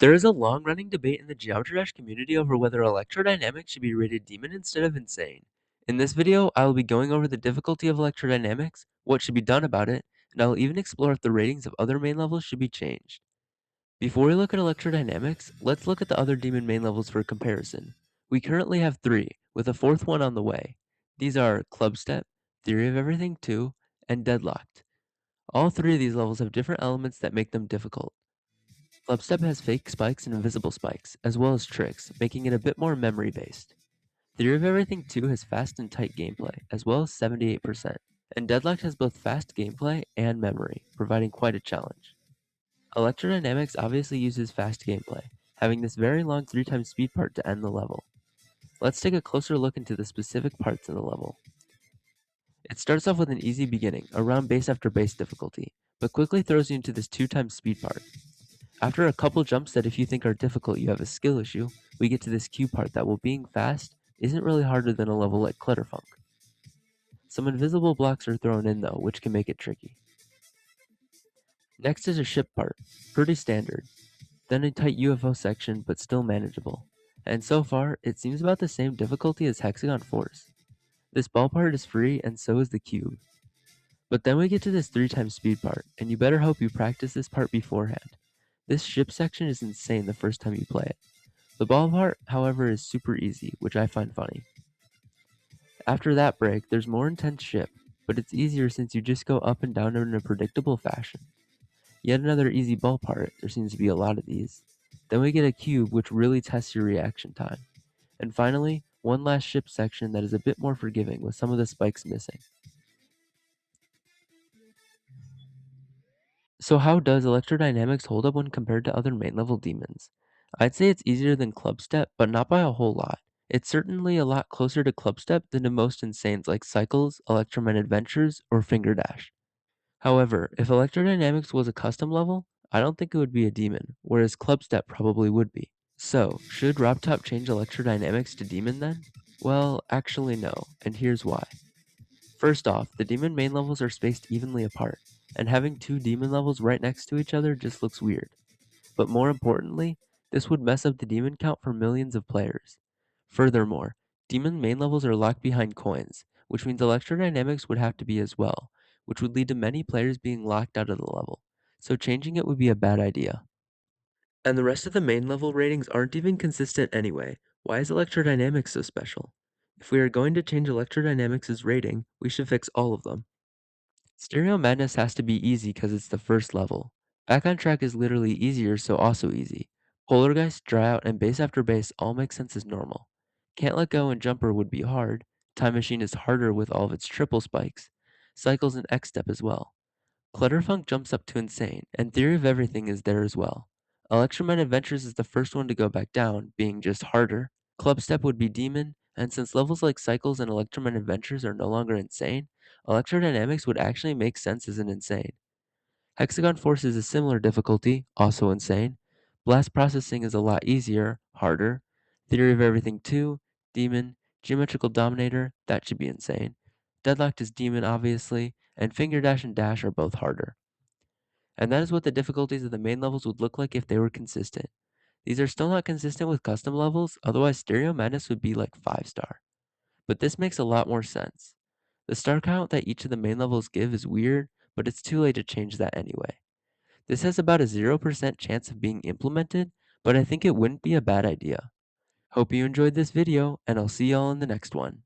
There is a long-running debate in the Geometry Dash community over whether electrodynamics should be rated demon instead of insane. In this video, I will be going over the difficulty of electrodynamics, what should be done about it, and I will even explore if the ratings of other main levels should be changed. Before we look at electrodynamics, let's look at the other demon main levels for comparison. We currently have three, with a fourth one on the way. These are Clubstep, Theory of Everything 2, and Deadlocked. All three of these levels have different elements that make them difficult. Clubstep has fake spikes and invisible spikes, as well as tricks, making it a bit more memory-based. Theory of Everything 2 has fast and tight gameplay, as well as 78%, and Deadlocked has both fast gameplay and memory, providing quite a challenge. Electrodynamics obviously uses fast gameplay, having this very long 3x speed part to end the level. Let's take a closer look into the specific parts in the level. It starts off with an easy beginning, around base after base difficulty, but quickly throws you into this 2x speed part. After a couple jumps that if you think are difficult you have a skill issue, we get to this cue part that while being fast, isn't really harder than a level like Clutterfunk. Some invisible blocks are thrown in though, which can make it tricky. Next is a ship part, pretty standard. Then a tight UFO section, but still manageable. And so far, it seems about the same difficulty as Hexagon Force. This ball part is free, and so is the cube. But then we get to this 3x speed part, and you better hope you practice this part beforehand. This ship section is insane the first time you play it. The ball part, however, is super easy, which I find funny. After that break, there's more intense ship, but it's easier since you just go up and down in a predictable fashion. Yet another easy ball part, there seems to be a lot of these. Then we get a cube, which really tests your reaction time. And finally, one last ship section that is a bit more forgiving with some of the spikes missing. So how does electrodynamics hold up when compared to other main level demons? I'd say it's easier than Clubstep, but not by a whole lot. It's certainly a lot closer to Clubstep than to most insanes like Cycles, Electroman Adventures, or Finger Dash. However, if electrodynamics was a custom level, I don't think it would be a demon, whereas Clubstep probably would be. So, should RobTop change electrodynamics to demon then? Well, actually no, and here's why. First off, the demon main levels are spaced evenly apart, and having two demon levels right next to each other just looks weird. But more importantly, this would mess up the demon count for millions of players. Furthermore, demon main levels are locked behind coins, which means electrodynamics would have to be as well, which would lead to many players being locked out of the level, so changing it would be a bad idea. And the rest of the main level ratings aren't even consistent anyway. Why is electrodynamics so special? If we are going to change electrodynamics' rating, we should fix all of them. Stereo Madness has to be easy because it's the first level. Back on Track is literally easier, so also easy. Poltergeist, Dry Out, and Base After Base all make sense as normal. Can't Let Go and Jumper would be hard. Time Machine is harder with all of its triple spikes. Cycles and X-Step as well. Clutterfunk jumps up to insane, and Theory of Everything is there as well. Electroman Adventures is the first one to go back down, being just harder. Clubstep would be Demon, and since levels like Cycles and Electroman Adventures are no longer insane, Electrodynamics would actually make sense as an insane. Hexagon Force is a similar difficulty, also insane. Blast Processing is a lot easier, harder. Theory of Everything 2, Demon. Geometrical Dominator, that should be insane. Deadlocked is Demon, obviously, and Finger Dash and Dash are both harder. And that is what the difficulties of the main levels would look like if they were consistent. These are still not consistent with custom levels, otherwise Stereo Madness would be like 5-star. But this makes a lot more sense. The star count that each of the main levels give is weird, but it's too late to change that anyway. This has about a 0% chance of being implemented, but I think it wouldn't be a bad idea. Hope you enjoyed this video, and I'll see y'all in the next one.